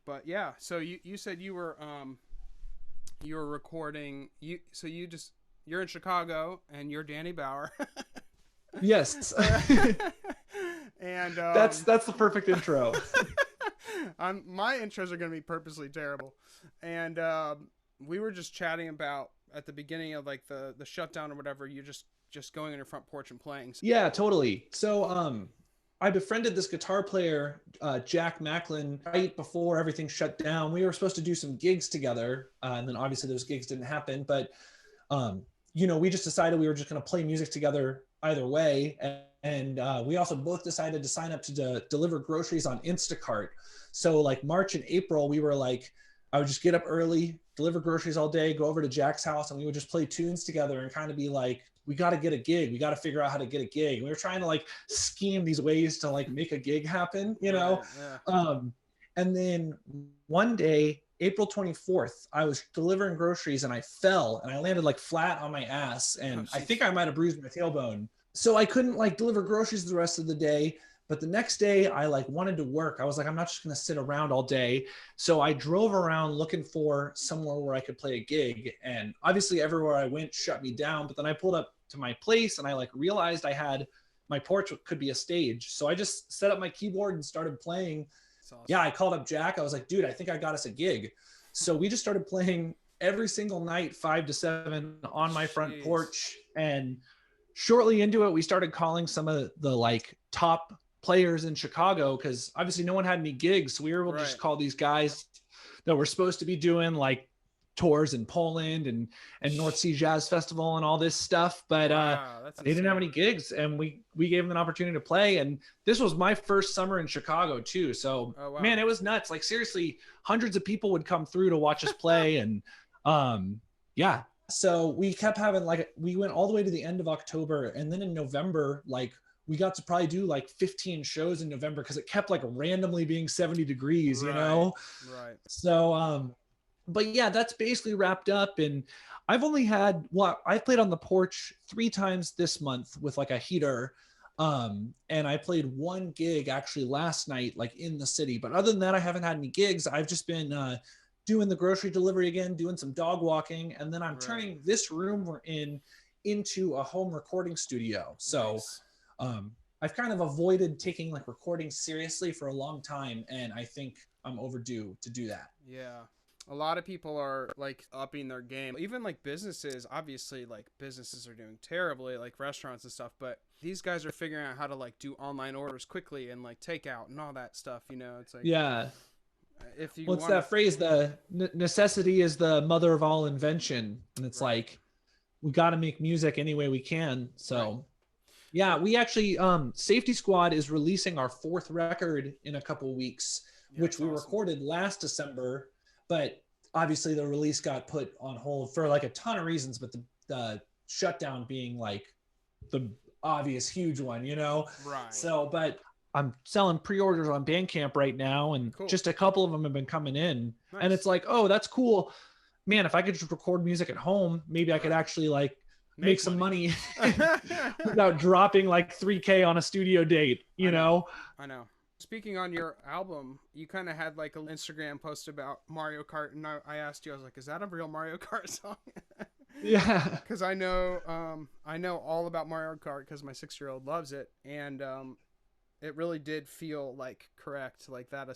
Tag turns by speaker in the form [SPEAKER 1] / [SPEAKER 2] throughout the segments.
[SPEAKER 1] But yeah, so you said you were recording you're in Chicago and you're Danny Bauer.
[SPEAKER 2] Yes.
[SPEAKER 1] And
[SPEAKER 2] That's the perfect intro.
[SPEAKER 1] my intros are going to be purposely terrible. And we were just chatting about at the beginning of like the shutdown or whatever, you just going on your front porch and playing.
[SPEAKER 2] Yeah, totally. So I befriended this guitar player, Jack Macklin, right before everything shut down. We were supposed to do some gigs together, and then obviously those gigs didn't happen. But um, we just decided we were just going to play music together either way. And we also both decided to sign up to deliver groceries on Instacart. So like March and April, we were like, I would just get up early, deliver groceries all day, go over to Jack's house, and we would just play tunes together and kind of be like, we got to get a gig. We got to figure out how to get a gig. And we were trying to like scheme these ways to like make a gig happen,
[SPEAKER 1] Right, yeah.
[SPEAKER 2] And then one day, April 24th, I was delivering groceries and I fell and I landed like flat on my ass.
[SPEAKER 1] Oh,
[SPEAKER 2] And I think
[SPEAKER 1] jeez.
[SPEAKER 2] I might have bruised my tailbone. So I couldn't like deliver groceries the rest of the day. But the next day I like wanted to work. I was like, I'm not just going to sit around all day. So I drove around looking for somewhere where I could play a gig. And obviously everywhere I went shut me down. But then I pulled up to my place and I like realized I had my porch could be a stage. So I just set up my keyboard and started playing.
[SPEAKER 1] It's awesome.
[SPEAKER 2] Yeah, I called up Jack. I was like, dude, I think I got us a gig. So we just started playing every single night, 5 to 7 on my front
[SPEAKER 1] Jeez.
[SPEAKER 2] porch. And shortly into it, we started calling some of the like top players in Chicago because obviously no one had any gigs. So we were able to
[SPEAKER 1] Right.
[SPEAKER 2] just call these guys that were supposed to be doing like tours in Poland and North Sea Jazz Festival and all this stuff, but
[SPEAKER 1] Wow, that's
[SPEAKER 2] they didn't have
[SPEAKER 1] insane.
[SPEAKER 2] any gigs, and we gave them an opportunity to play. And this was my first summer in Chicago too, so
[SPEAKER 1] Oh wow.
[SPEAKER 2] man, it was nuts. Like seriously, hundreds of people would come through to watch us play, and yeah. So we kept having like we went all the way to the end of October, and then in November, like we got to probably do like 15 shows in November because it kept like randomly being 70 degrees,
[SPEAKER 1] Right. Right.
[SPEAKER 2] So but yeah, that's basically wrapped up. And I've only had I played on the porch 3 times this month with like a heater. And I played one gig actually last night, like in the city. But other than that, I haven't had any gigs. I've just been doing the grocery delivery again, doing some dog walking, and then I'm
[SPEAKER 1] Right.
[SPEAKER 2] turning this room we're in into a home recording studio. So
[SPEAKER 1] Nice.
[SPEAKER 2] I've kind of avoided taking like recording seriously for a long time, and I think I'm overdue to do that.
[SPEAKER 1] Yeah. A lot of people are like upping their game. Even like businesses, obviously like businesses are doing terribly, like restaurants and stuff, but these guys are figuring out how to like do online orders quickly and like takeout and all that stuff, you know. It's like
[SPEAKER 2] Yeah.
[SPEAKER 1] if you
[SPEAKER 2] What's
[SPEAKER 1] want to.
[SPEAKER 2] that phrase? The necessity is the mother of all invention. And it's
[SPEAKER 1] Right.
[SPEAKER 2] like, we got to make music any way we can.
[SPEAKER 1] Right.
[SPEAKER 2] So, yeah,
[SPEAKER 1] Well,
[SPEAKER 2] we actually, Safety Squad is releasing our fourth record in a couple of weeks,
[SPEAKER 1] yeah,
[SPEAKER 2] which
[SPEAKER 1] it's
[SPEAKER 2] we
[SPEAKER 1] awesome.
[SPEAKER 2] recorded last December. But obviously, the release got put on hold for like a ton of reasons, but the shutdown being like the obvious huge one.
[SPEAKER 1] Right.
[SPEAKER 2] So, but I'm selling pre-orders on Bandcamp right now, and
[SPEAKER 1] Cool.
[SPEAKER 2] just a couple of them have been coming in, and it's
[SPEAKER 1] Nice.
[SPEAKER 2] like, oh, that's cool, man. If I could just record music at home, maybe I could
[SPEAKER 1] Right.
[SPEAKER 2] actually like make
[SPEAKER 1] Make
[SPEAKER 2] some
[SPEAKER 1] money.
[SPEAKER 2] money without dropping like 3K on a studio date,
[SPEAKER 1] I
[SPEAKER 2] you
[SPEAKER 1] know.
[SPEAKER 2] know?
[SPEAKER 1] I know. Speaking on your album, you kind of had like an Instagram post about Mario Kart, and I asked you, I was like, "Is that a real Mario Kart song?"
[SPEAKER 2] Yeah.
[SPEAKER 1] Because I know all about Mario Kart because my 6-year-old loves it, and it really did feel like correct, like
[SPEAKER 2] Like
[SPEAKER 1] that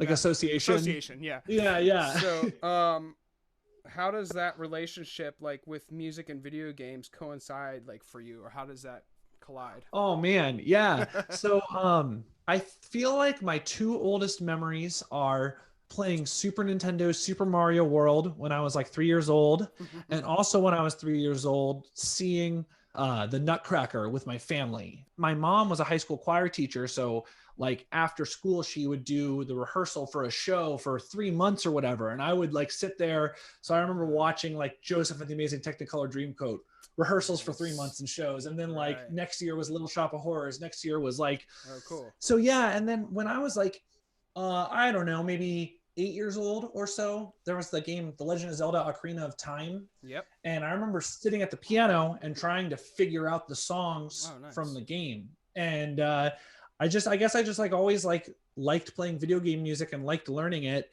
[SPEAKER 2] association.
[SPEAKER 1] association, yeah.
[SPEAKER 2] Yeah, yeah.
[SPEAKER 1] So, how does that relationship, like with music and video games, coincide, like for you, or how does that collide?
[SPEAKER 2] Oh man, yeah. So I feel like my two oldest memories are playing Super Nintendo Super Mario World when I was like 3 years old, and also when I was 3 years old, seeing the Nutcracker with my family. My mom was a high school choir teacher, so like after school she would do the rehearsal for a show for 3 months or whatever, and I would like sit there. So I remember watching like Joseph and the Amazing Technicolor Dreamcoat rehearsals for three
[SPEAKER 1] Nice.
[SPEAKER 2] months and shows, and then like
[SPEAKER 1] Right.
[SPEAKER 2] next year was Little Shop of Horrors, next year was like,
[SPEAKER 1] Oh, cool.
[SPEAKER 2] so yeah. And then when I was like I don't know, maybe 8 years old or so, there was the game The Legend of Zelda Ocarina of Time,
[SPEAKER 1] Yep.
[SPEAKER 2] and I remember sitting at the piano and trying to figure out the songs
[SPEAKER 1] Oh,
[SPEAKER 2] from
[SPEAKER 1] nice.
[SPEAKER 2] the game. And I guess I just like always like liked playing video game music and liked learning it.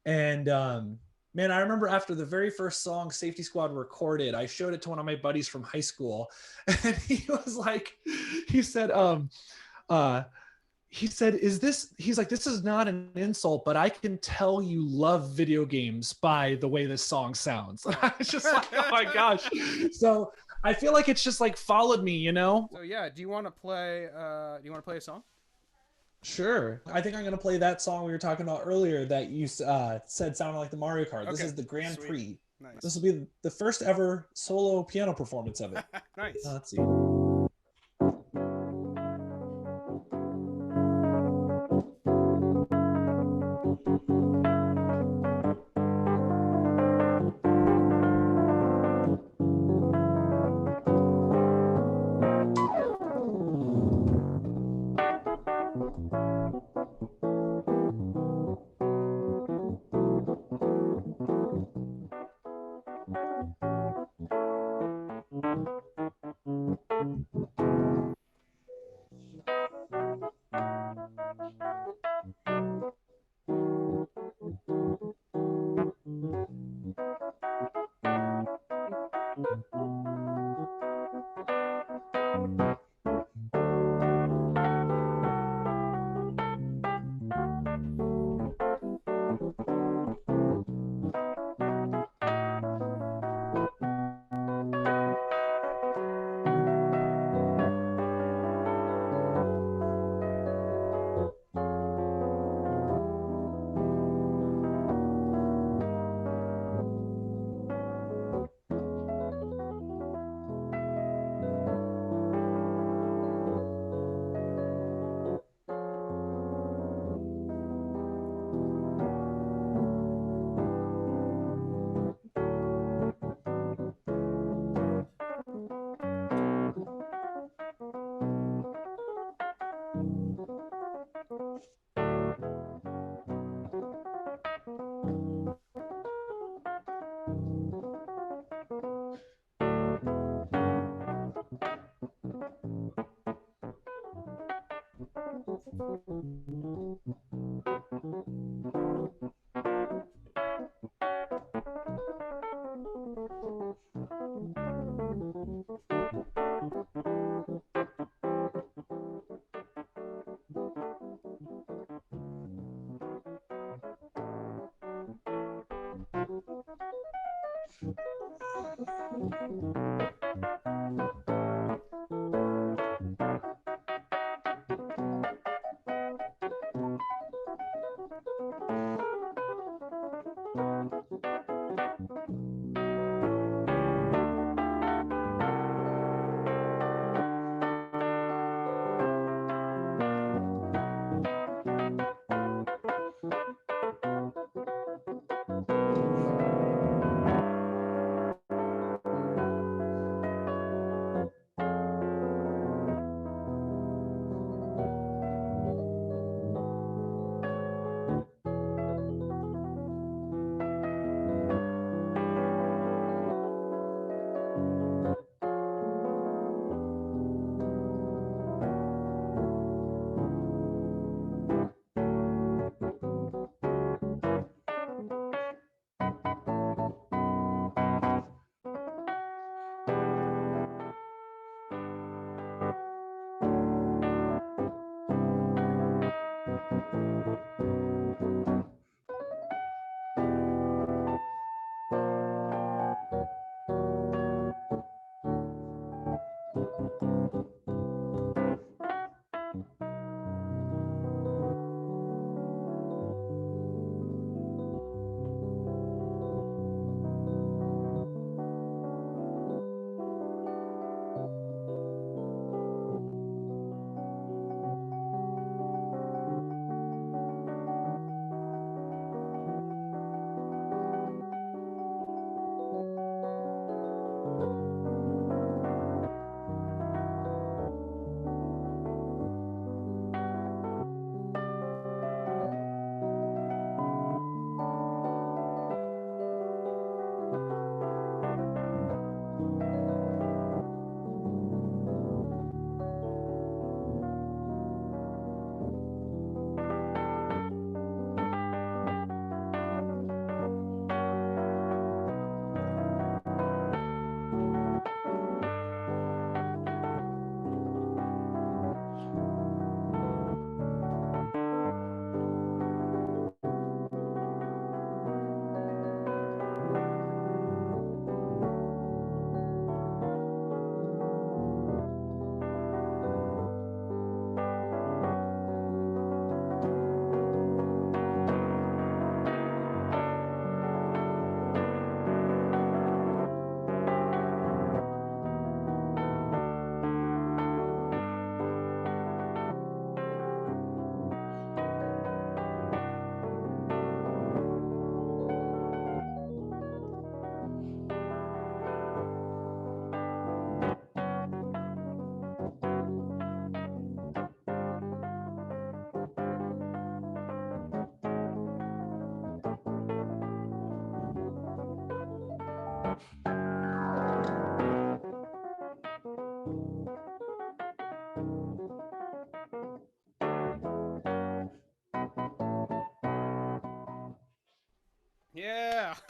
[SPEAKER 2] And man, I remember after the very first song Safety Squad recorded, I showed it to one of my buddies from high school, and he was like, he said, uh, he said, is this, he's like, this is not an insult, but I can tell you love video games by the way this song sounds. I was just like, oh my gosh. So I feel like it's just like followed me, you know?
[SPEAKER 1] So yeah, do you want to play? A song?
[SPEAKER 2] Sure. I think I'm going to play that song we were talking about earlier that you said sounded like the Mario Kart. This
[SPEAKER 1] Okay,
[SPEAKER 2] is the Grand
[SPEAKER 1] sweet.
[SPEAKER 2] Prix.
[SPEAKER 1] Nice.
[SPEAKER 2] This will be the first ever solo piano performance of it.
[SPEAKER 1] Nice.
[SPEAKER 2] Let's see.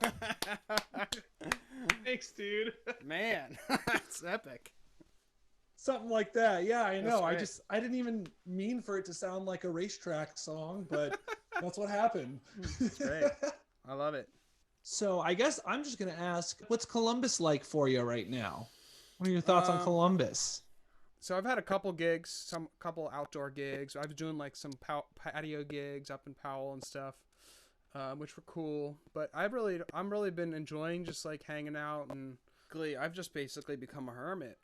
[SPEAKER 1] Yeah.
[SPEAKER 2] Thanks, dude.
[SPEAKER 1] Man, that's epic.
[SPEAKER 2] Something like that. Yeah, I know.
[SPEAKER 1] Great.
[SPEAKER 2] I didn't even mean for it to sound like a racetrack song, but that's what happened.
[SPEAKER 1] That's great. I love it.
[SPEAKER 2] So I guess I'm just gonna ask, what's Columbus like for you right now? What are your thoughts on
[SPEAKER 1] Um,
[SPEAKER 2] Columbus?
[SPEAKER 1] so I've had a couple gigs, some couple outdoor gigs. I was doing like some patio gigs up in Powell and stuff, which were cool. But I'm really been enjoying just like hanging out, and I've just basically become a hermit.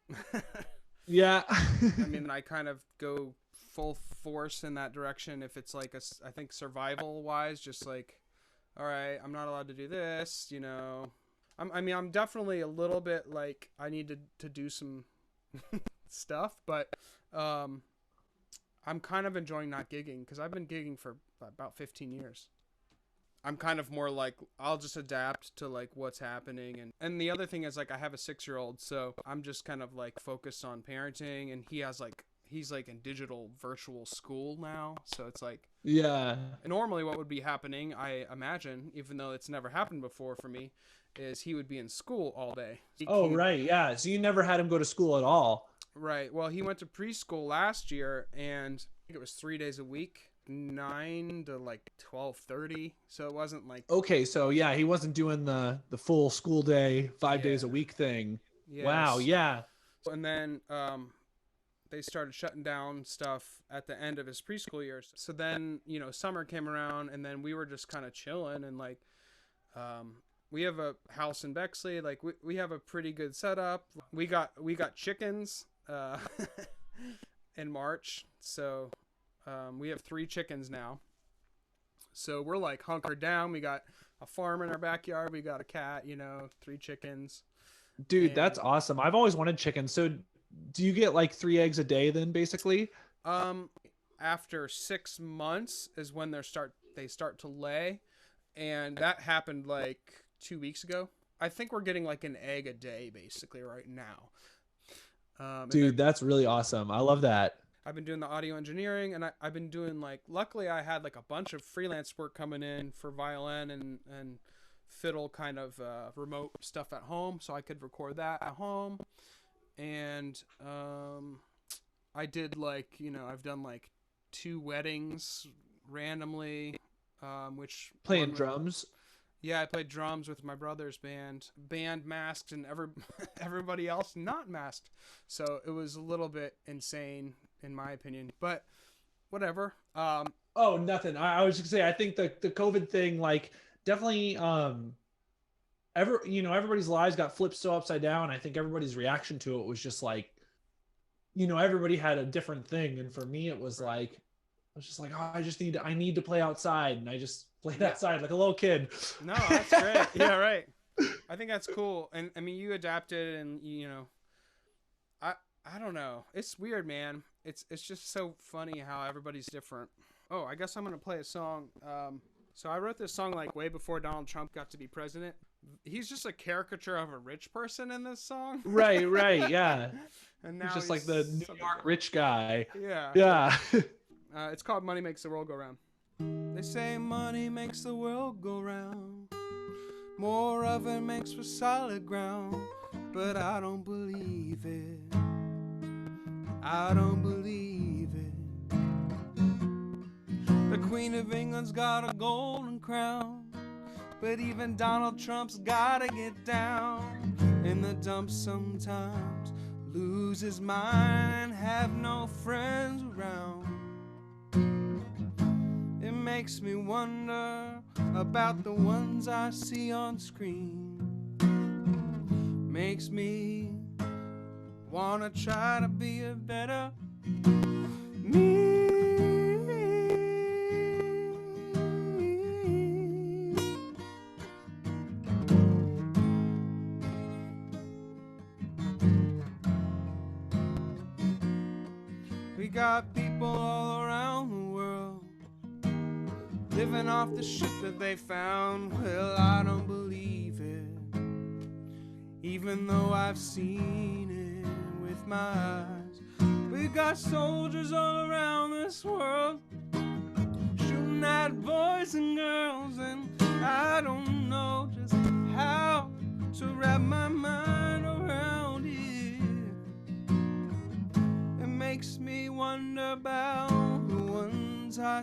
[SPEAKER 2] Yeah.
[SPEAKER 1] I mean, I kind of go full force in that direction if it's like I think survival wise, just like, all right, I'm not allowed to do this, you know. I'm definitely a little bit like I need to do some stuff, but I'm kind of enjoying not gigging because I've been gigging for about 15 years. I'm kind of more like I'll just adapt to like what's happening, and the other thing is like I have a 6-year-old, so I'm just kind of like focused on parenting, and he's like in digital virtual school now, so it's like,
[SPEAKER 2] Yeah.
[SPEAKER 1] normally what would be happening, I imagine, even though it's never happened before for me, is he would be in school all day.
[SPEAKER 2] Oh, right. Yeah. So you never had him go to school at all.
[SPEAKER 1] Right. Well, he went to preschool last year, and I think it was 3 days a week. 9 to like 12:30, so it wasn't like,
[SPEAKER 2] Okay, so yeah, he wasn't doing the full school day, 5 days a
[SPEAKER 1] yeah.
[SPEAKER 2] week thing. Wow,
[SPEAKER 1] Yes.
[SPEAKER 2] yeah.
[SPEAKER 1] And then they started shutting down stuff at the end of his preschool years. So then, you know, summer came around, and then we were just kind of chilling, and like we have a house in Bexley, like we have a pretty good setup. We got chickens in March, so we have 3 chickens now. So we're like hunkered down. We got a farm in our backyard. We got a cat, you know, 3 chickens.
[SPEAKER 2] Dude,
[SPEAKER 1] And
[SPEAKER 2] that's awesome. I've always wanted chicken. So do you get like 3 eggs a day then basically?
[SPEAKER 1] after 6 months is when they start to lay, and that happened like 2 weeks ago. I think we're getting like an egg a day basically right now.
[SPEAKER 2] Dude, that's really awesome. I love that.
[SPEAKER 1] I've been doing the audio engineering, and I've been doing like, luckily I had like a bunch of freelance work coming in for violin and fiddle kind of remote stuff at home, so I could record that at home. And I did like, you know, I've done like 2 weddings randomly, which
[SPEAKER 2] Playing drums.
[SPEAKER 1] Yeah, I played drums with my brother's band masked, and everybody else not masked. So it was a little bit insane in my opinion, but whatever.
[SPEAKER 2] Oh, nothing. I was just gonna say, I think the COVID thing, like, definitely, everybody's lives got flipped so upside down. I think everybody's reaction to it was just like, everybody had a different thing, and for me, it was like, I was just like, oh, I need to play outside, and I just played outside like a little kid.
[SPEAKER 1] No, that's great. Yeah, right. I think that's cool, and I mean, you adapted, and I don't know. It's weird, man. It's just so funny how everybody's different. Oh, I guess I'm gonna play a song. So I wrote this song like way before Donald Trump got to be president. He's just a caricature of a rich person in this song.
[SPEAKER 2] Right, yeah.
[SPEAKER 1] And now
[SPEAKER 2] he's just like the New York rich guy.
[SPEAKER 1] Yeah. It's called Money Makes the World Go Round. They say money makes the world go round. More of it makes for solid ground. But I don't believe it. I don't believe it. The Queen of England's got a golden crown, but even Donald Trump's gotta get down in the dumps sometimes, lose his mind, have no friends around. It makes me wonder about the ones I see on screen. Makes me wanna try to be a better me. We got people all around the world living off the shit that they found. Well, I don't believe it, even though I've seen it with my eyes. We got soldiers all around this world shooting at boys and girls, and I don't know just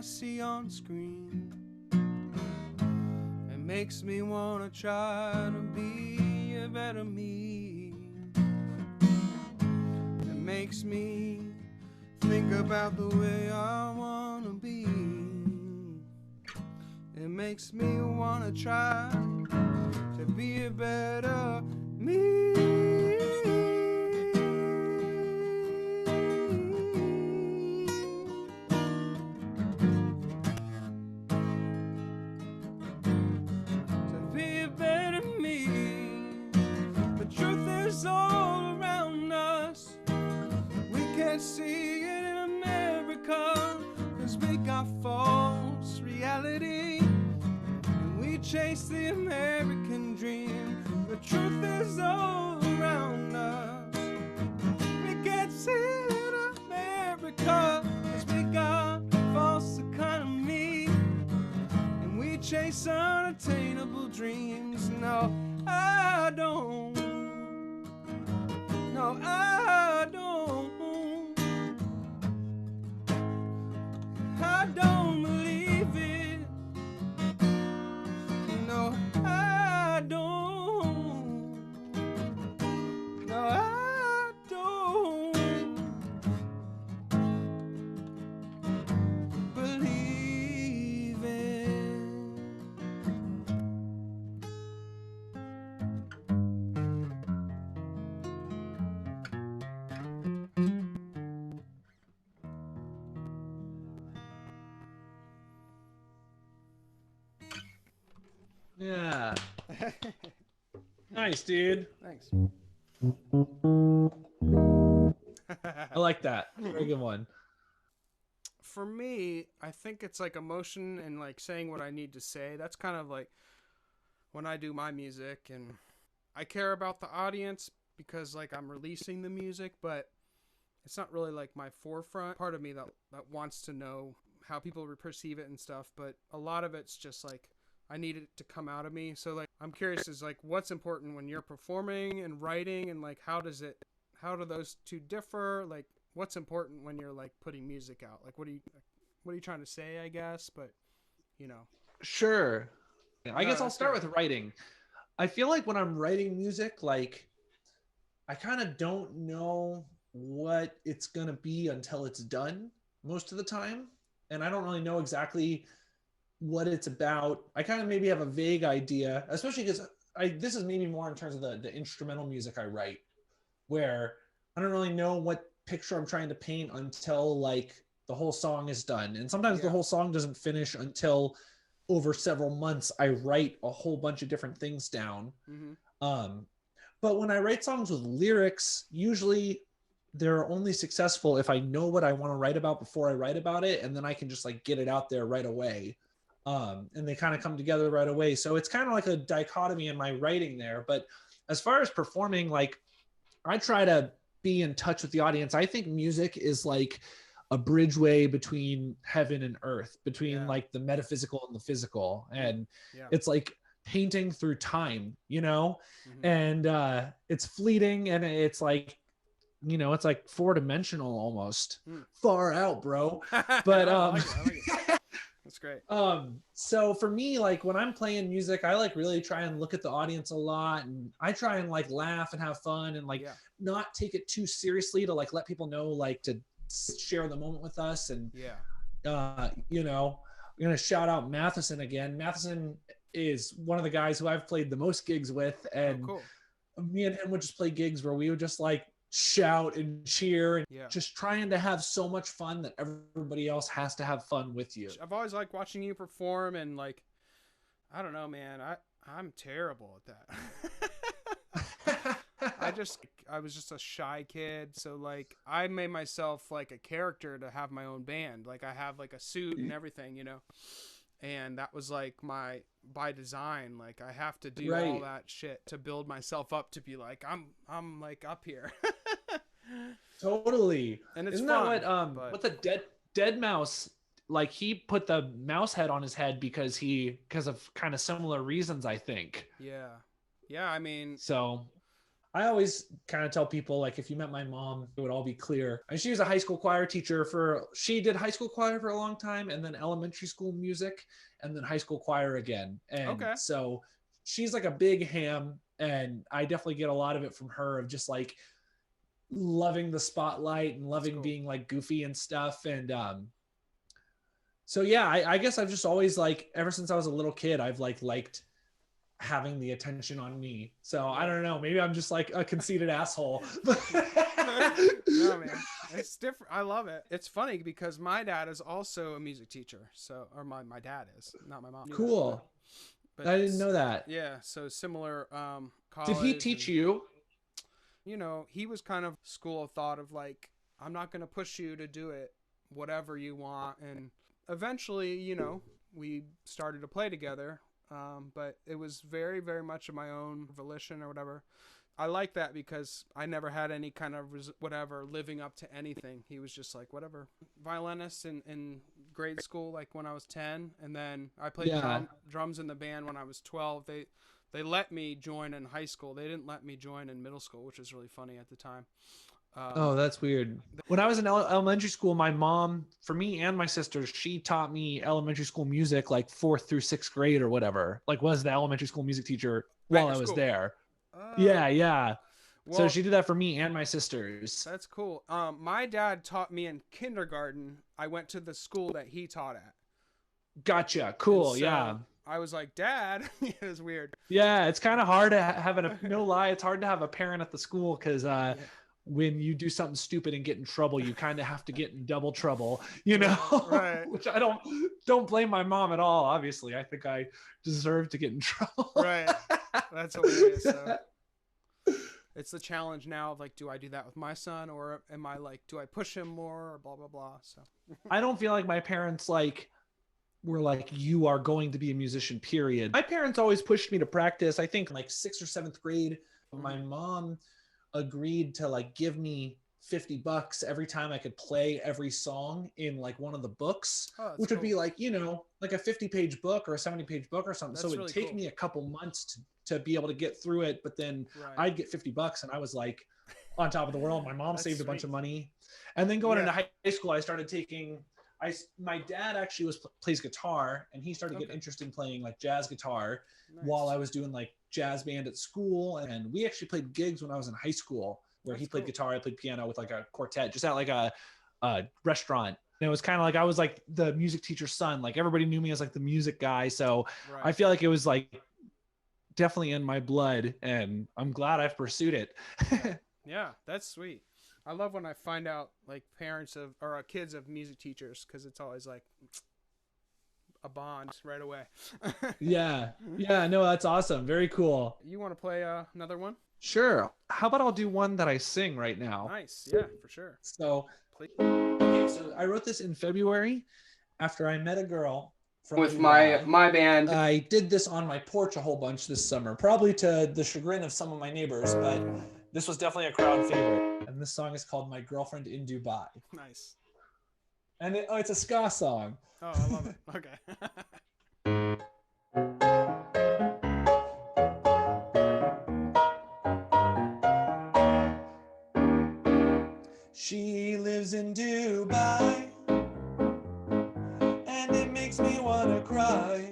[SPEAKER 1] see on screen. It makes me wanna try to be a better me. It makes me think about the way I wanna be. It makes me wanna try to be a better me. To be a better me. The truth is all around us. We can't see it in America, 'cause we got false reality. We chase the American dream. The truth is all around us. We can't see it in America, 'cause we got false economy. And we chase unattainable dreams. No, I don't. No, I don't. I don't believe it. No, I don't. No, I don't believe it.
[SPEAKER 2] Yeah. Nice, dude.
[SPEAKER 1] Thanks.
[SPEAKER 2] I like that. Very good one.
[SPEAKER 1] For me, I think it's like emotion and like saying what I need to say. That's kind of like when I do my music, and I care about the audience because like I'm releasing the music, but it's not really like my forefront part of me that wants to know how people perceive it and stuff. But a lot of it's just like I need it to come out of me. So like I'm curious is like what's important when you're performing and writing, and like how do those two differ? Like what's important when you're like putting music out? Like what are you trying to say, I guess, but you know.
[SPEAKER 2] Sure. I guess I'll start with writing. I feel like when I'm writing music, like I kind of don't know what it's going to be until it's done most of the time. And I don't really know exactly what it's about. I kind of maybe have a vague idea, especially because this is maybe more in terms of the instrumental music I write, where I don't really know what picture I'm trying to paint until like the whole song is done. And sometimes the whole song doesn't finish until over several months I write a whole bunch of different things down. Mm-hmm. But when I write songs with lyrics, usually they're only successful if I know what I want to write about before I write about it, and then I can just like get it out there right away. And they kind of come together right away. So it's kind of like a dichotomy in my writing there. But as far as performing, like I try to be in touch with the audience. I think music is like a bridgeway between heaven and earth, between like the metaphysical and the physical. And it's like painting through time, you know, and it's fleeting, and it's like, you know, it's like 4-dimensional almost. Far out, bro. But
[SPEAKER 1] I like it. That's great.
[SPEAKER 2] So for me, like when I'm playing music, I like really try and look at the audience a lot, and I try and like laugh and have fun and like not take it too seriously, to like let people know, like to share the moment with us. And you know, I'm gonna shout out Matheson again. Matheson is one of the guys who I've played the most gigs with, and me and him would just play gigs where we would just like shout and cheer and just trying to have so much fun that everybody else has to have fun with you.
[SPEAKER 1] I've always liked watching you perform, and like I don't know, man, I'm terrible at that. I was just a shy kid, so like I made myself like a character to have my own band. Like I have like a suit and everything, you know. And that was like by design. Like I have to do all that shit to build myself up to be like I'm like up here.
[SPEAKER 2] Totally.
[SPEAKER 1] And it's
[SPEAKER 2] Isn't
[SPEAKER 1] fun,
[SPEAKER 2] that what what's a dead mouse, like he put the mouse head on his head because of kind of similar reasons, I think.
[SPEAKER 1] Yeah, I mean,
[SPEAKER 2] so I always kind of tell people, like, if you met my mom, it would all be clear. And she was a high school choir teacher she did high school choir for a long time, and then elementary school music, and then high school choir again. And
[SPEAKER 1] Okay.
[SPEAKER 2] so she's like a big ham, and I definitely get a lot of it from her, of just like loving the spotlight and loving being like goofy and stuff. And so yeah, I guess I've just always, like, ever since I was a little kid, I've like liked having the attention on me. So I don't know, maybe I'm just like a conceited asshole.
[SPEAKER 1] No, man, it's different. I love it. It's funny because my dad is also a music teacher. So, or my dad is, not my mom.
[SPEAKER 2] Cool. But I didn't know that.
[SPEAKER 1] Yeah. So similar.
[SPEAKER 2] Did he teach you?
[SPEAKER 1] You know, he was kind of school of thought of like, I'm not going to push you to do it, whatever you want. And eventually, you know, we started to play together. But it was very, very much of my own volition or whatever. I like that because I never had any kind of whatever living up to anything. He was just like, whatever. Violinist in grade school, like when I was 10. And then I played drums in the band when I was 12. They let me join in high school. They didn't let me join in middle school, which was really funny at the time.
[SPEAKER 2] Oh, that's weird. When I was in elementary school, my mom, for me and my sisters, she taught me elementary school music, like 4th through 6th grade or whatever. Like, was the elementary school music teacher while I was there. Yeah. Well, so she did that for me and my sisters.
[SPEAKER 1] That's cool. My dad taught me in kindergarten. I went to the school that he taught at.
[SPEAKER 2] Gotcha. Cool.
[SPEAKER 1] So
[SPEAKER 2] yeah.
[SPEAKER 1] I was like, Dad. It was weird.
[SPEAKER 2] Yeah, it's kind of hard to have no lie. It's hard to have a parent at the school because when you do something stupid and get in trouble, you kind of have to get in double trouble, you know.
[SPEAKER 1] Right.
[SPEAKER 2] Which I don't blame my mom at all. Obviously, I think I deserve to get in trouble.
[SPEAKER 1] Right. That's hilarious. So. It's the challenge now of like, do I do that with my son, or am I like, do I push him more, or blah blah blah. So
[SPEAKER 2] I don't feel like my parents were like, you are going to be a musician, period. My parents always pushed me to practice. I think like 6th or 7th grade, my mom agreed to like give me $50 every time I could play every song in like one of the books, which would be like, you know, like a 50-page book or a 70-page book or something. That's so it would take me a couple months to be able to get through it. But then I'd get $50 and I was like on top of the world. My mom saved a bunch of money. And then going into high school, I started taking, my dad actually plays guitar, and he started getting interested in playing like jazz guitar while I was doing like jazz band at school. And we actually played gigs when I was in high school where he played guitar, I played piano with like a quartet, just at like a restaurant. And it was kind of like, I was like the music teacher's son. Like everybody knew me as like the music guy. So I feel like it was like definitely in my blood, and I'm glad I've pursued it.
[SPEAKER 1] Yeah, that's sweet. I love when I find out like parents of or kids of music teachers, because it's always like a bond right away.
[SPEAKER 2] Yeah, no, that's awesome. Very cool.
[SPEAKER 1] You want to play another one?
[SPEAKER 2] Sure. How about I'll do one that I sing right now?
[SPEAKER 1] Nice. Yeah, for sure.
[SPEAKER 2] So, okay, so I wrote this in February after I met a girl with my band. I did this on my porch a whole bunch this summer, probably to the chagrin of some of my neighbors, but this was definitely a crowd favorite. And this song is called My Girlfriend in Dubai.
[SPEAKER 1] Nice.
[SPEAKER 2] And it's a ska song.
[SPEAKER 1] Oh, I love it. Okay.
[SPEAKER 2] She lives in Dubai, and it makes me want to cry,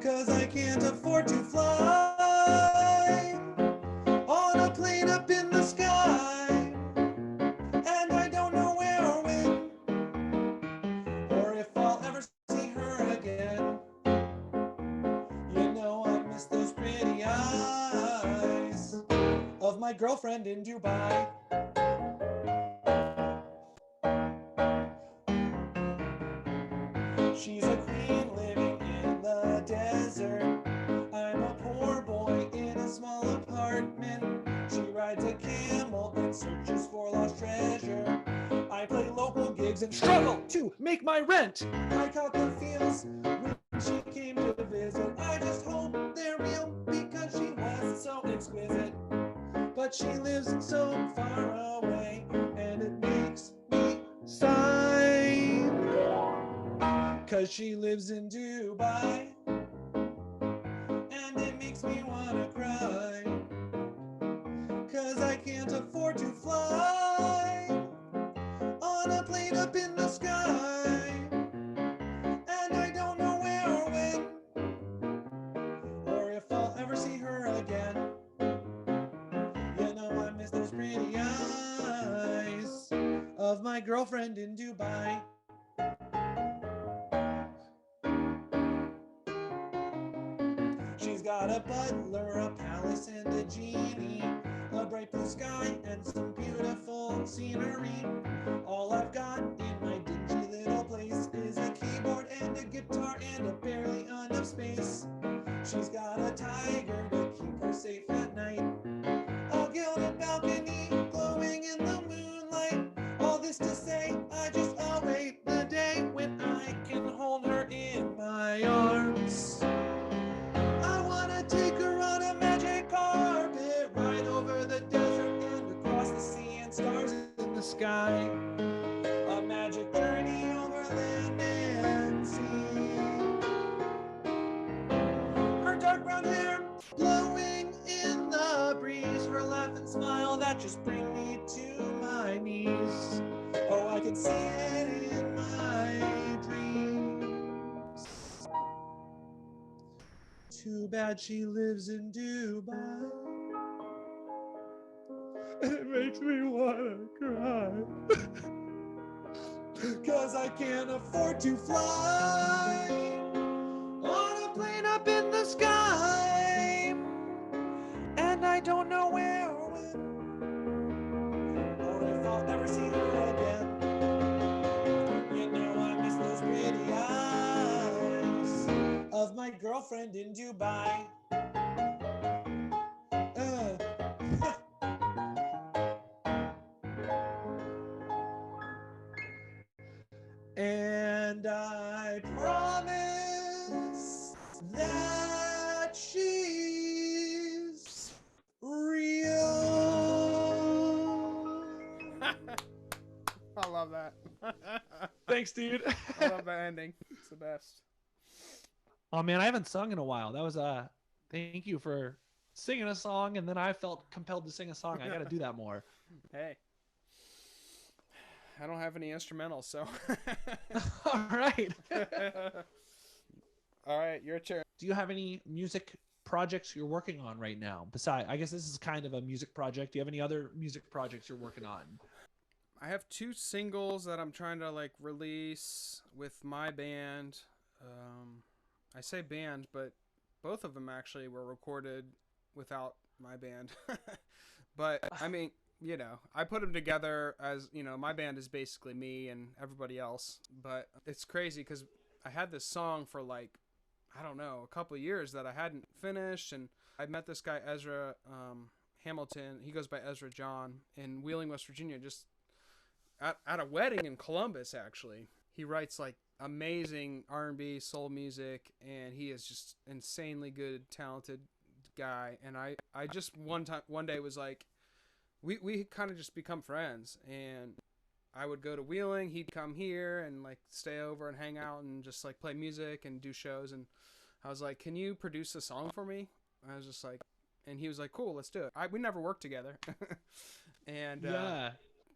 [SPEAKER 2] 'cause I can't afford to fly on a plane up in the sky, and I don't know where or when, or if I'll ever see her again. You know I miss those pretty eyes of my girlfriend in Dubai. She's a queen living in the desert. I'm a poor boy in a small apartment. She rides a camel and searches for lost treasure. I play local gigs and struggle to make my rent. I caught the feels when she came to visit. I just hope they're real because she was so exquisite. But she lives so far away, and it makes me sigh, 'cause she lives in Dubai, and it makes me wanna cry. girlfriend in Dubai. She's got a butler, a palace, and a genie, a bright blue sky, and some beautiful scenery. All I've got in my dingy little place is a keyboard and a guitar and a barely enough space. She's got a tiger to keep her safe at night, a gilded balcony glowing in the moonlight. All this to say, I just await the day when I can hold her in my arms. I wanna take her on a magic carpet, right over the desert and across the sea and stars in the sky. A magic journey over land and sea. Her dark brown hair blowing in the breeze, her laugh and smile that just bring me to my knees. Oh, I can see it in my dreams. Too bad she lives in Dubai. It makes me wanna cry. 'Cause I can't afford to fly on a plane up in the sky. And I don't know where or when, or if I'll ever see her again. You know I miss those pretty eyes of my girlfriend in Dubai. And I promise that she's real.
[SPEAKER 1] I love that.
[SPEAKER 2] Thanks, dude.
[SPEAKER 1] I love that ending. It's the best.
[SPEAKER 2] Oh man, I haven't sung in a while. That was thank you for singing a song, and then I felt compelled to sing a song. I got to do that more.
[SPEAKER 1] Hey, I don't have any instrumentals, so.
[SPEAKER 2] All right.
[SPEAKER 1] All right, your turn.
[SPEAKER 2] Do you have any music projects you're working on right now? Besides, I guess this is kind of a music project. Do you have any other music projects you're working on?
[SPEAKER 1] I have 2 singles that I'm trying to like release with my band. I say band, but both of them actually were recorded without my band. But I mean, you know, I put them together as, you know, my band is basically me and everybody else. But it's crazy because I had this song for like, I don't know, a couple of years that I hadn't finished. And I met this guy, Ezra Hamilton. He goes by Ezra John in Wheeling, West Virginia, just at a wedding in Columbus, actually. He writes like amazing R&B soul music, and he is just insanely good, talented guy. And I just one day was like, we kind of just become friends, and I would go to Wheeling, he'd come here and like stay over and hang out and just like play music and do shows. And I was like, can you produce a song for me? I was just like, and he was like, cool, let's do it. We never worked together. And
[SPEAKER 2] Yeah.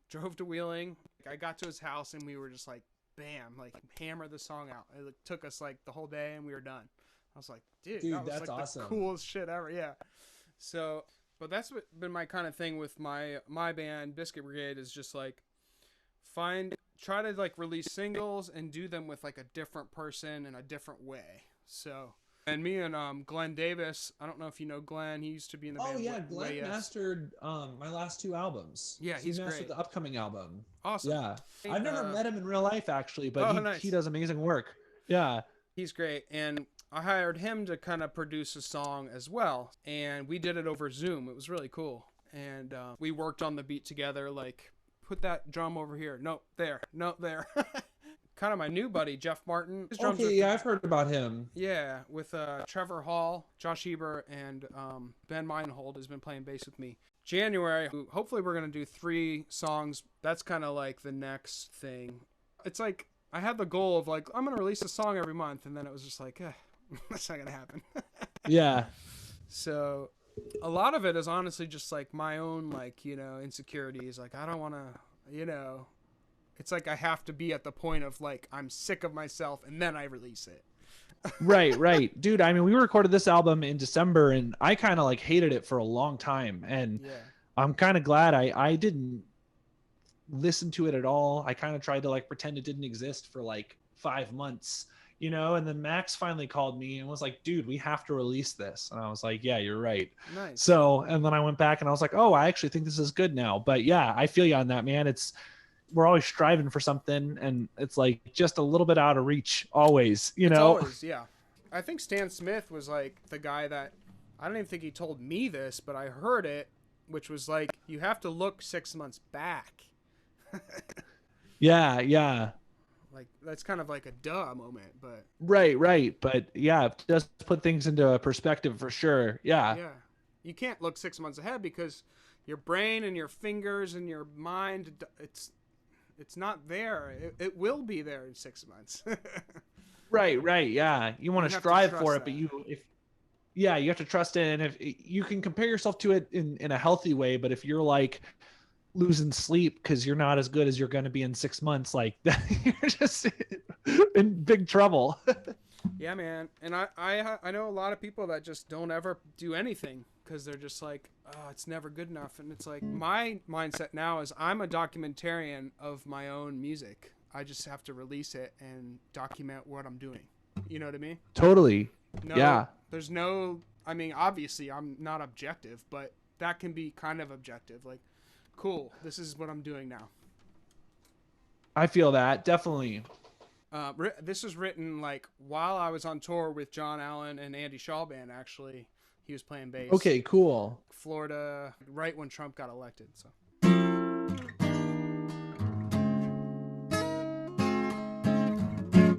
[SPEAKER 1] drove to Wheeling. I got to his house and we were just like, bam, like hammer the song out. It took us like the whole day and we were done. I was like, dude that was
[SPEAKER 2] that's
[SPEAKER 1] like
[SPEAKER 2] awesome.
[SPEAKER 1] the coolest shit ever. Yeah. So, but that's been my kind of thing with my band, Biscuit Brigade, is just like try to like release singles and do them with like a different person in a different way. So, and me and Glenn Davis, I don't know if you know Glenn. He used to be in the band.
[SPEAKER 2] Oh yeah, Glenn mastered my last 2 albums.
[SPEAKER 1] Yeah,
[SPEAKER 2] So
[SPEAKER 1] he's
[SPEAKER 2] he mastered
[SPEAKER 1] great.
[SPEAKER 2] the upcoming album.
[SPEAKER 1] Awesome.
[SPEAKER 2] Yeah, I've never met him in real life actually, but
[SPEAKER 1] nice.
[SPEAKER 2] he does amazing work. Yeah,
[SPEAKER 1] he's great. And I hired him to kind of produce a song as well, and we did it over Zoom. It was really cool. And we worked on the beat together, like put that drum over here, nope, there, nope, there. Kind of my new buddy, Jeff Martin. His drums
[SPEAKER 2] okay, yeah, I've heard about him.
[SPEAKER 1] Yeah, with Trevor Hall, Josh Eber, and Ben Meinhold has been playing bass with me. January, hopefully we're going to do 3 songs. That's kind of like the next thing. It's like, I had the goal of like, I'm going to release a song every month, and then it was just like, that's not going to happen.
[SPEAKER 2] Yeah.
[SPEAKER 1] So a lot of it is honestly just like my own, like, you know, insecurities. Like, I don't want to, you know, it's like I have to be at the point of like, I'm sick of myself, and then I release it.
[SPEAKER 2] Right. Dude, I mean, we recorded this album in December, and I kind of like hated it for a long time. And
[SPEAKER 1] Yeah.
[SPEAKER 2] I'm kind of glad I didn't listen to it at all. I kind of tried to like pretend it didn't exist for like 5 months, you know, and then Max finally called me and was like, dude, we have to release this. And I was like, yeah, you're right.
[SPEAKER 1] Nice.
[SPEAKER 2] So, and then I went back and I was like, oh, I actually think this is good now. But yeah, I feel you on that, man. We're always striving for something, and it's like just a little bit out of reach always, you
[SPEAKER 1] It's
[SPEAKER 2] know?
[SPEAKER 1] always, yeah. I think Stan Smith was like the guy that, I don't even think he told me this, but I heard it, which was like, you have to look 6 months back.
[SPEAKER 2] Yeah, yeah.
[SPEAKER 1] Like, that's kind of like a duh moment, but
[SPEAKER 2] Right. But yeah, it does put things into perspective for sure. Yeah.
[SPEAKER 1] yeah. You can't look 6 months ahead because your brain and your fingers and your mind, it's not there. It will be there in 6 months.
[SPEAKER 2] Right. Yeah. You want to
[SPEAKER 1] have to
[SPEAKER 2] strive
[SPEAKER 1] trust
[SPEAKER 2] for it,
[SPEAKER 1] that.
[SPEAKER 2] but yeah, you have to trust it. And if you can compare yourself to it in a healthy way, but if you're like losing sleep because you're not as good as you're going to be in 6 months, like you're just in big trouble.
[SPEAKER 1] Yeah, man. And I know a lot of people that just don't ever do anything because they're just like, oh, it's never good enough. And it's like, my mindset now is I'm a documentarian of my own music. I just have to release it and document what I'm doing. You know what I mean?
[SPEAKER 2] Totally.
[SPEAKER 1] No,
[SPEAKER 2] Yeah.
[SPEAKER 1] there's no, I mean, obviously I'm not objective, but that can be kind of objective. Like, cool, this is what I'm doing now.
[SPEAKER 2] I feel that definitely.
[SPEAKER 1] This was written like while I was on tour with John Allen and Andy Shaw Band. Actually, he was playing bass.
[SPEAKER 2] Okay, cool.
[SPEAKER 1] Florida, right when Trump got elected. So.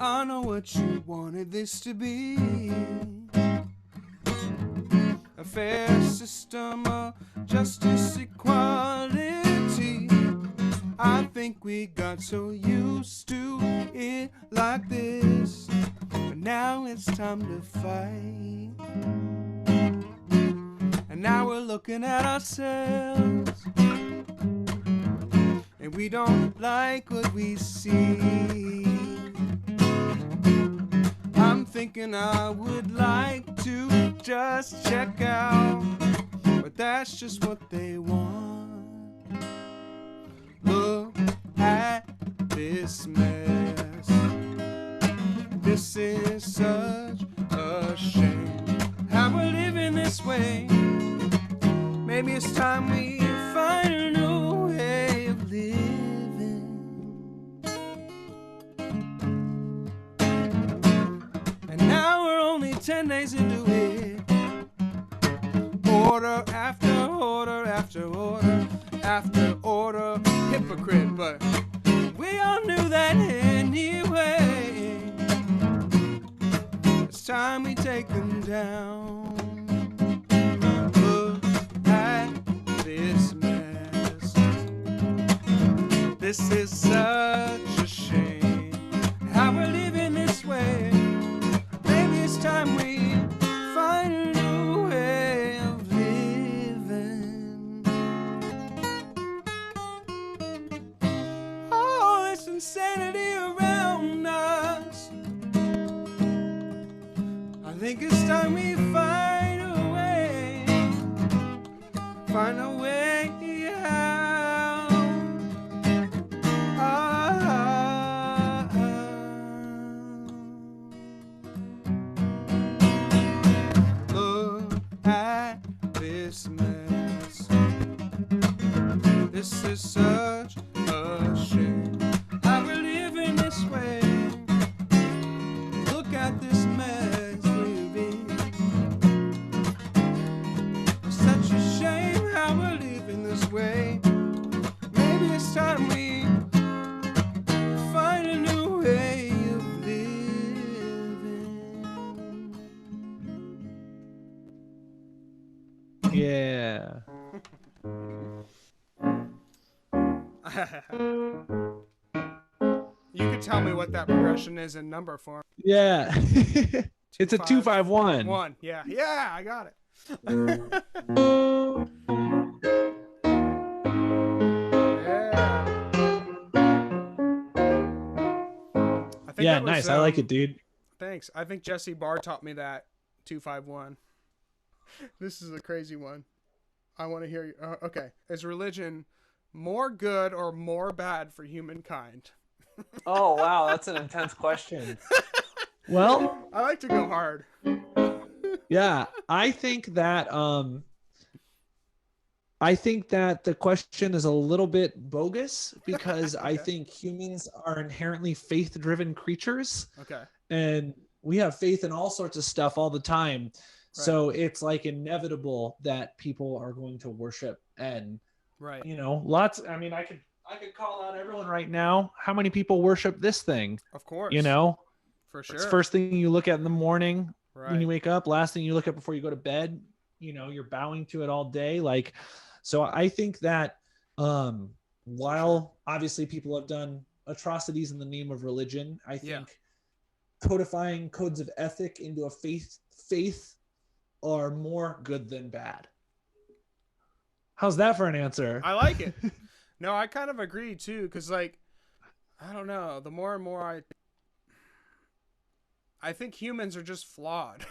[SPEAKER 1] I know what you wanted this to be. A fair system of justice, equality. I think we got so used to it like this, but now it's time to fight. And now we're looking at ourselves, and we don't like what we see. I'm thinking I would like to just check out, but that's just what they want. Look at this mess. This is such a shame how we're living this way. Maybe it's time we find a new way of living. And now we're only 10 days into it. Order after order after order after order, hypocrite, but we all knew that anyway. It's time we take them down. Look at this mess. This is such a shame how we're living this way. Maybe it's time we find a new way of living. All this insanity around us, I think it's time we find a way out. Look at this mess. This is such a shame how we're living this way. Look at this mess we're in. It's such a shame how we're living this way. Maybe it's time we find a new way of living.
[SPEAKER 2] Yeah.
[SPEAKER 1] You could tell me what that progression is in number form.
[SPEAKER 2] Yeah. It's a 2-5-1.
[SPEAKER 1] 1. Yeah, I got it. I think
[SPEAKER 2] Yeah,
[SPEAKER 1] that was,
[SPEAKER 2] nice. I like it, dude.
[SPEAKER 1] Thanks. I think Jesse Barr taught me that 2-5-1. This is a crazy one. I want to hear you. Okay. Is religion More good or more bad for humankind?
[SPEAKER 2] Oh, wow. That's an intense question. Well,
[SPEAKER 1] I like to go hard.
[SPEAKER 2] yeah, I think that the question is a little bit bogus because I
[SPEAKER 1] Okay.
[SPEAKER 2] think humans are inherently faith-driven creatures,
[SPEAKER 1] Okay.
[SPEAKER 2] and we have faith in all sorts of stuff all the time.
[SPEAKER 1] Right.
[SPEAKER 2] So it's like inevitable that people are going to worship, and
[SPEAKER 1] Right.
[SPEAKER 2] lots. I mean, I could call out everyone right now. How many people worship this thing?
[SPEAKER 1] Of
[SPEAKER 2] You
[SPEAKER 1] course.
[SPEAKER 2] know,
[SPEAKER 1] For
[SPEAKER 2] it's
[SPEAKER 1] sure.
[SPEAKER 2] first thing you look at in the morning when you
[SPEAKER 1] Right.
[SPEAKER 2] wake up, last thing you look at before you go to bed. You're bowing to it all day. Like, so I think that while obviously people have done atrocities in the name of religion, I
[SPEAKER 1] Yeah.
[SPEAKER 2] think codifying codes of ethic into a faith are more good than bad. How's that for an answer?
[SPEAKER 1] I like it. No, I kind of agree too, because like, I don't know. The more and more I think humans are just flawed.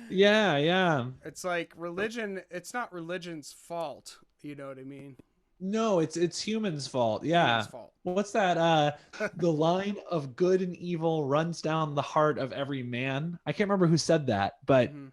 [SPEAKER 2] Yeah, yeah.
[SPEAKER 1] It's like religion. It's not religion's fault. You know what I mean?
[SPEAKER 2] No, it's humans' fault.
[SPEAKER 1] Humans'
[SPEAKER 2] Yeah.
[SPEAKER 1] fault.
[SPEAKER 2] What's that? The line of good and evil runs down the heart of every man. I can't remember who said that, but
[SPEAKER 1] Mm-hmm.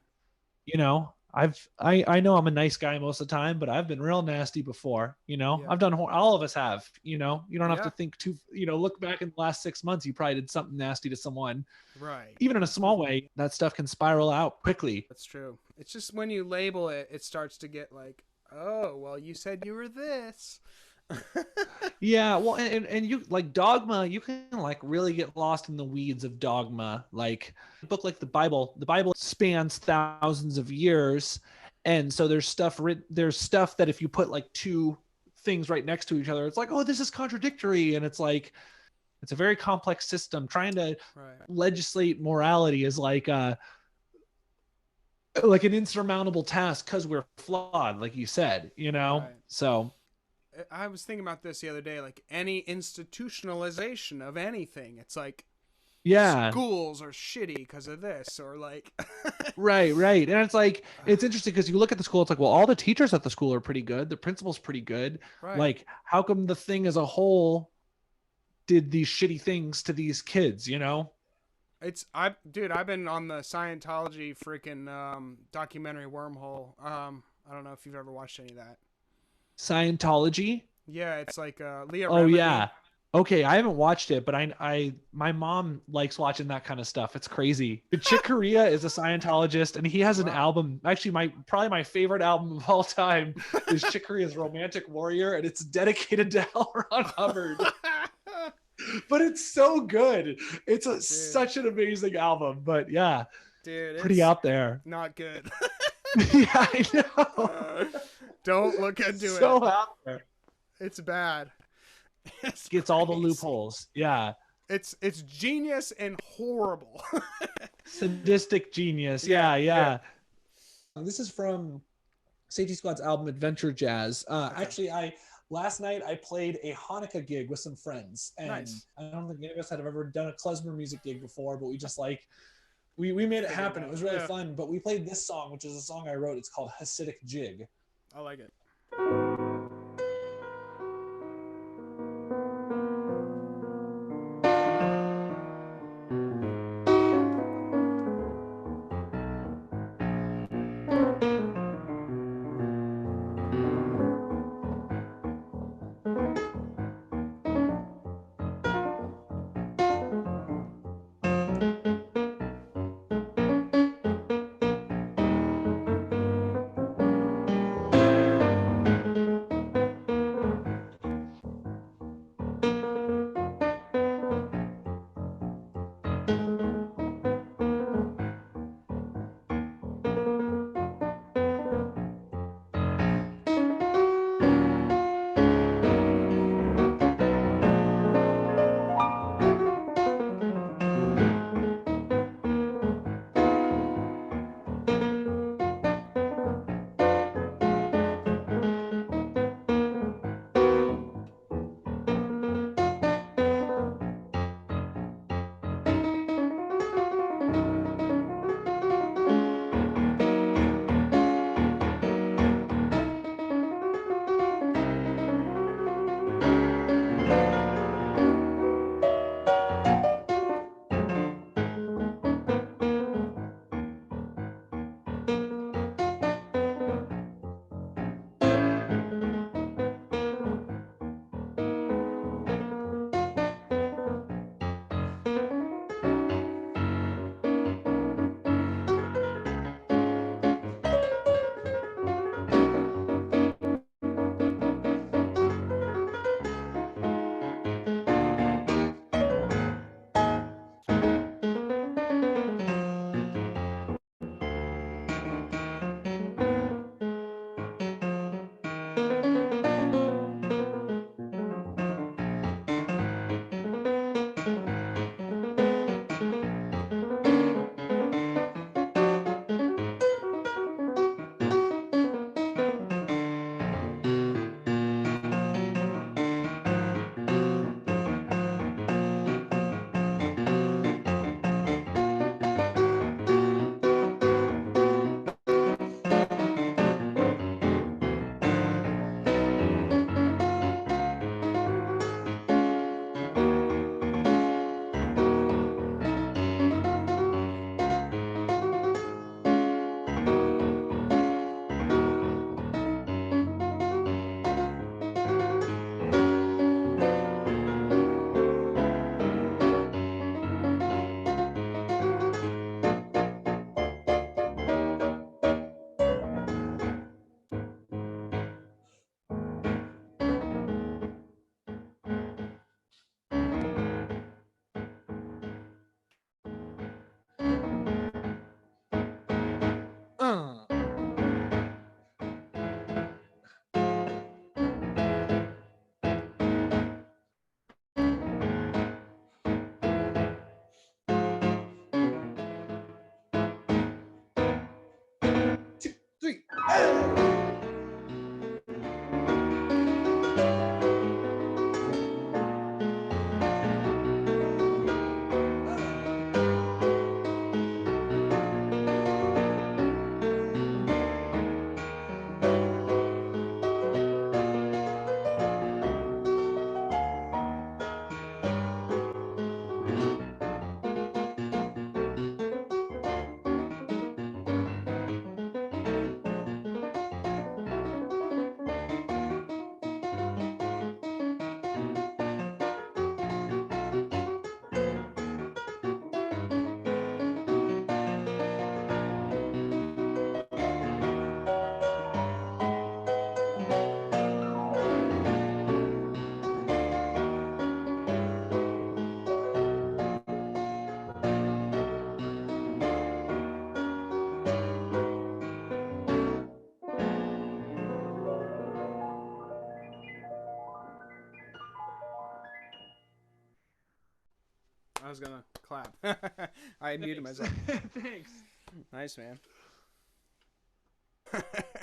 [SPEAKER 2] I know I'm a nice guy most of the time, but I've been real nasty before.
[SPEAKER 1] Yeah.
[SPEAKER 2] I've done all of us have. You don't have to
[SPEAKER 1] Yeah.
[SPEAKER 2] think too. Look back in the last 6 months, you probably did something nasty to someone,
[SPEAKER 1] Right.
[SPEAKER 2] even in a small way. That stuff can spiral out quickly.
[SPEAKER 1] That's true. It's just when you label it, it starts to get like, oh, well, you said you were this.
[SPEAKER 2] Yeah, well, and you like dogma, you can like really get lost in the weeds of dogma. Like a book like the Bible spans thousands of years, and so there's stuff that if you put like two things right next to each other, it's like, oh, this is contradictory, and it's like it's a very complex system. Trying to
[SPEAKER 1] Right.
[SPEAKER 2] legislate morality is like an insurmountable task because we're flawed, like you said,
[SPEAKER 1] Right.
[SPEAKER 2] So
[SPEAKER 1] I was thinking about this the other day, like any institutionalization of anything. It's like
[SPEAKER 2] yeah.
[SPEAKER 1] schools are shitty because of this, or like,
[SPEAKER 2] Right. And it's like, it's interesting because you look at the school, it's like, well, all the teachers at the school are pretty good. The principal's pretty good.
[SPEAKER 1] right.
[SPEAKER 2] Like, how come the thing as a whole did these shitty things to these kids,
[SPEAKER 1] Dude, I've been on the Scientology freaking documentary Wormhole. I don't know if you've ever watched any of that.
[SPEAKER 2] Scientology?
[SPEAKER 1] Yeah, it's like Leah
[SPEAKER 2] Oh,
[SPEAKER 1] Remini.
[SPEAKER 2] yeah. Okay, I haven't watched it, but my mom likes watching that kind of stuff. It's crazy. Chick Corea is a Scientologist, and he has an
[SPEAKER 1] Wow.
[SPEAKER 2] album. Actually, probably my favorite album of all time is Chick Corea's "Romantic Warrior," and it's dedicated to L. Ron Hubbard. But it's so good. It's such an amazing album. But yeah,
[SPEAKER 1] dude,
[SPEAKER 2] pretty
[SPEAKER 1] it's
[SPEAKER 2] out there.
[SPEAKER 1] not good.
[SPEAKER 2] Yeah, I know.
[SPEAKER 1] Don't look into
[SPEAKER 2] So
[SPEAKER 1] it.
[SPEAKER 2] out there.
[SPEAKER 1] It's bad. It's
[SPEAKER 2] Gets all the loopholes. Yeah.
[SPEAKER 1] It's genius and horrible.
[SPEAKER 2] Sadistic genius. Yeah. This is from Safety Squad's album Adventure Jazz. Actually, last night I played a Hanukkah gig with some friends, and
[SPEAKER 1] Nice.
[SPEAKER 2] I don't think any of us had ever done a klezmer music gig before, but we just we made it happen. It was really fun. But we played this song, which is a song I wrote. It's called Hasidic Jig.
[SPEAKER 1] I like it. I was gonna clap. I muted myself.
[SPEAKER 2] Thanks.
[SPEAKER 1] Nice, man.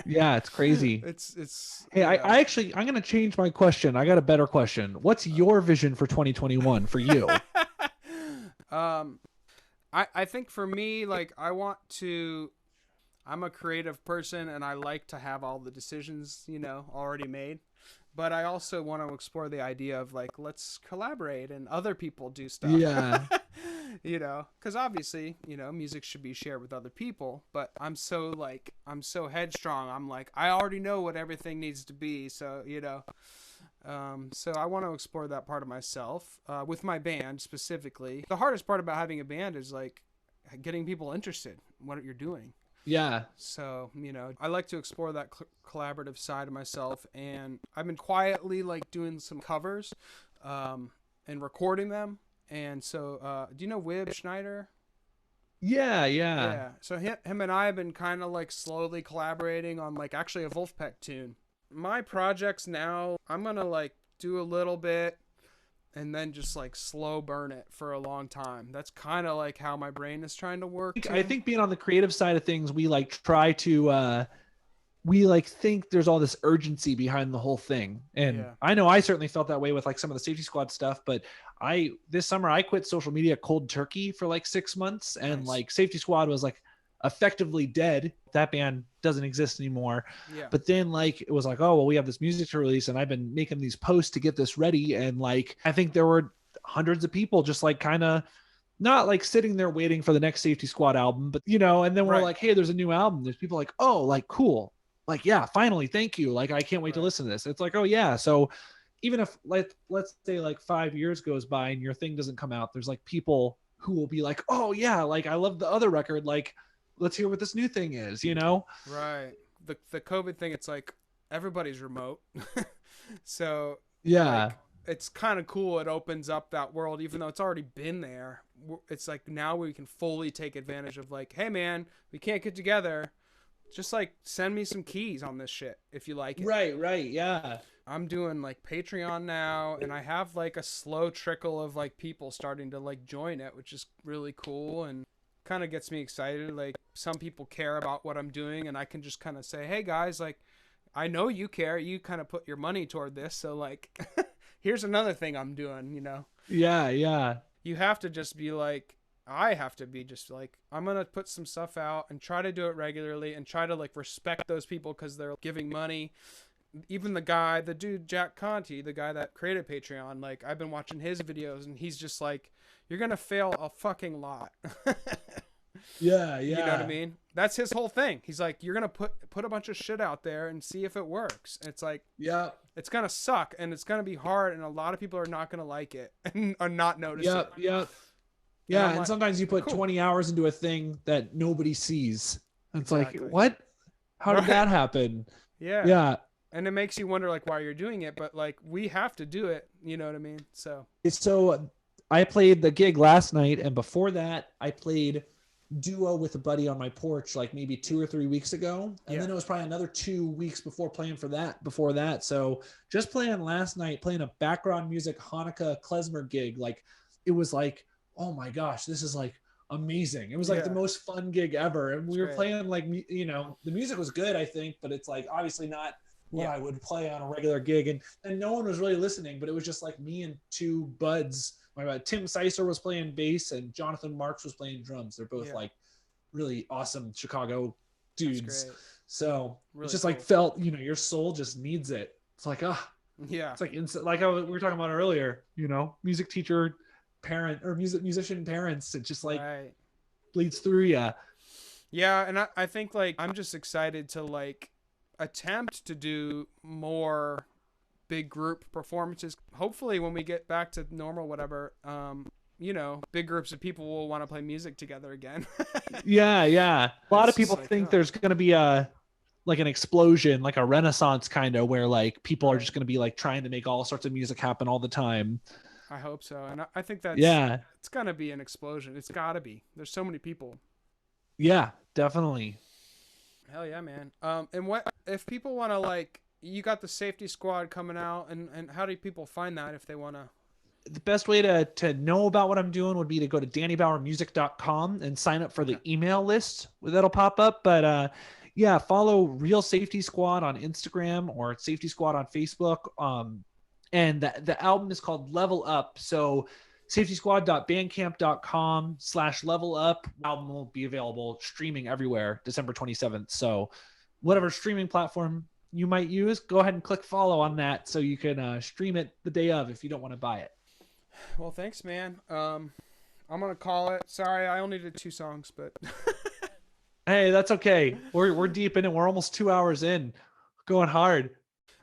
[SPEAKER 2] Yeah, it's crazy.
[SPEAKER 1] It's.
[SPEAKER 2] Hey,
[SPEAKER 1] You know.
[SPEAKER 2] I'm gonna change my question. I got a better question. What's your vision for 2021 for you?
[SPEAKER 1] I think for me, like, I'm a creative person and I like to have all the decisions, already made. But I also want to explore the idea of like, let's collaborate and other people do stuff.
[SPEAKER 2] Yeah.
[SPEAKER 1] Because obviously, music should be shared with other people. But I'm so headstrong. I'm like, I already know what everything needs to be. So, so I want to explore that part of myself with my band specifically. The hardest part about having a band is like getting people interested in what you're doing.
[SPEAKER 2] Yeah.
[SPEAKER 1] So, I like to explore that collaborative side of myself, and I've been quietly like doing some covers and recording them. And so, do you know Wib Schneider?
[SPEAKER 2] Yeah.
[SPEAKER 1] Yeah. So him and I have been kind of like slowly collaborating on like actually a Wolfpack tune. My projects now, I'm going to like do a little bit and then just like slow burn it for a long time. That's kind of like how my brain is trying to work.
[SPEAKER 2] I think being on the creative side of things, we like try to we like think there's all this urgency behind the whole thing. And
[SPEAKER 1] Yeah.
[SPEAKER 2] I know I certainly felt that way with like some of the Safety Squad stuff, but this summer I quit social media cold turkey for like 6 months, and
[SPEAKER 1] Nice.
[SPEAKER 2] like Safety Squad was like effectively dead. That band doesn't exist anymore.
[SPEAKER 1] Yeah.
[SPEAKER 2] But then like it was like, oh well, we have this music to release, and I've been making these posts to get this ready, and like I think there were hundreds of people just like kind of not like sitting there waiting for the next Safety Squad album, but and then we're
[SPEAKER 1] Right.
[SPEAKER 2] like, hey, there's a new album. There's people like, oh, like cool, like yeah, finally, thank you, like I can't wait to listen to this. It's like, oh yeah. So even if let's say like 5 years goes by and your thing doesn't come out, there's like people who will be like, oh yeah, like I love the other record, like let's hear what this new thing is,
[SPEAKER 1] Right. The COVID thing, it's like everybody's remote. So
[SPEAKER 2] yeah,
[SPEAKER 1] like, it's kind of cool. It opens up that world, even though it's already been there. It's like now we can fully take advantage of like, hey man, we can't get together. Just like send me some keys on this shit if you like it.
[SPEAKER 2] right, yeah.
[SPEAKER 1] I'm doing like Patreon now, and I have like a slow trickle of like people starting to like join it, which is really cool and kind of gets me excited. Like some people care about what I'm doing, and I can just kind of say, hey guys, like I know you care. You kind of put your money toward this, so like here's another thing I'm doing,
[SPEAKER 2] Yeah.
[SPEAKER 1] You have to just be like, I have to be just like, I'm going to put some stuff out and try to do it regularly and try to like respect those people because they're giving money. Even the dude, Jack Conti, the guy that created Patreon, like I've been watching his videos and he's just like, you're going to fail a fucking lot.
[SPEAKER 2] Yeah.
[SPEAKER 1] You know what I mean? That's his whole thing. He's like, you're going to put a bunch of shit out there and see if it works. And it's like,
[SPEAKER 2] Yeah.
[SPEAKER 1] It's going to suck and it's going to be hard and a lot of people are not going to like it and are not notice it.
[SPEAKER 2] Yep. Yeah, and
[SPEAKER 1] like,
[SPEAKER 2] sometimes you put
[SPEAKER 1] cool.
[SPEAKER 2] 20 hours into a thing that nobody sees. It's
[SPEAKER 1] Exactly.
[SPEAKER 2] like, what? How did that happen?
[SPEAKER 1] Yeah.
[SPEAKER 2] Yeah.
[SPEAKER 1] And it makes you wonder like why you're doing it, but like we have to do it. You know what I mean? So
[SPEAKER 2] I played the gig last night, and before that, I played duo with a buddy on my porch like maybe 2 or 3 weeks ago, and then it was probably another 2 weeks before playing before that. So just playing last night, playing a background music Hanukkah klezmer gig, like it was like, oh my gosh, this is like amazing. It was like the
[SPEAKER 1] Yeah,
[SPEAKER 2] most fun gig ever. And
[SPEAKER 1] it's
[SPEAKER 2] we were
[SPEAKER 1] great.
[SPEAKER 2] playing like, you know, the music was good, I think, but it's like obviously not what
[SPEAKER 1] Yeah,
[SPEAKER 2] I would play on a regular gig. And no one was really listening, but it was just like me and two buds. My Tim Sicer was playing bass and Jonathan Marks was playing drums. They're both
[SPEAKER 1] yeah,
[SPEAKER 2] like really awesome Chicago
[SPEAKER 1] that's
[SPEAKER 2] dudes.
[SPEAKER 1] great.
[SPEAKER 2] So it's
[SPEAKER 1] Really
[SPEAKER 2] just like
[SPEAKER 1] cool.
[SPEAKER 2] felt, you know, your soul just needs it. It's like,
[SPEAKER 1] Yeah,
[SPEAKER 2] it's like instant, like we were talking about earlier, you know, music teacher parent or musician parents. It just like
[SPEAKER 1] right.
[SPEAKER 2] bleeds through you.
[SPEAKER 1] Yeah, and I think like I'm just excited to like attempt to do more big group performances. Hopefully, when we get back to normal, whatever, you know, big groups of people will want to play music together again.
[SPEAKER 2] Yeah, yeah. A lot of
[SPEAKER 1] It's
[SPEAKER 2] people
[SPEAKER 1] just like,
[SPEAKER 2] think there's going to be a like an explosion, like a renaissance kind of where like people are
[SPEAKER 1] right.
[SPEAKER 2] just going to be like trying to make all sorts of music happen all the time.
[SPEAKER 1] I hope so, and I think that's
[SPEAKER 2] Yeah.
[SPEAKER 1] it's gonna be an explosion. It's gotta be. There's so many people.
[SPEAKER 2] Yeah, definitely.
[SPEAKER 1] Hell yeah, man. And what if people want to like? You got the safety squad coming out, and how do people find that if they want to?
[SPEAKER 2] The best way to know about what I'm doing would be to go to dannybauermusic.com and sign up for
[SPEAKER 1] Okay.
[SPEAKER 2] the email list that'll pop up. But yeah, follow Real Safety Squad on Instagram or Safety Squad on Facebook. And the album is called Level Up. So safetysquad.bandcamp.com/level up. Album will be available streaming everywhere December 27th. So whatever
[SPEAKER 1] Nice.
[SPEAKER 2] streaming platform you might use, go ahead and click follow on that so you can stream it the day of if you don't want to buy it.
[SPEAKER 1] Well, thanks, man. I'm gonna call it. Sorry, I only did 2 songs, but
[SPEAKER 2] Hey, that's okay. We're deep in it. We're almost 2 hours in, going hard.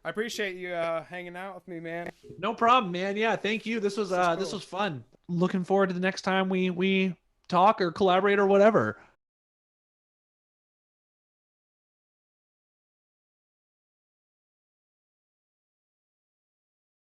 [SPEAKER 1] I appreciate you hanging out with me, man.
[SPEAKER 2] No problem, man. Yeah, thank you.
[SPEAKER 1] This is
[SPEAKER 2] This
[SPEAKER 1] cool.
[SPEAKER 2] was fun. Looking forward to the next time we talk or collaborate or whatever.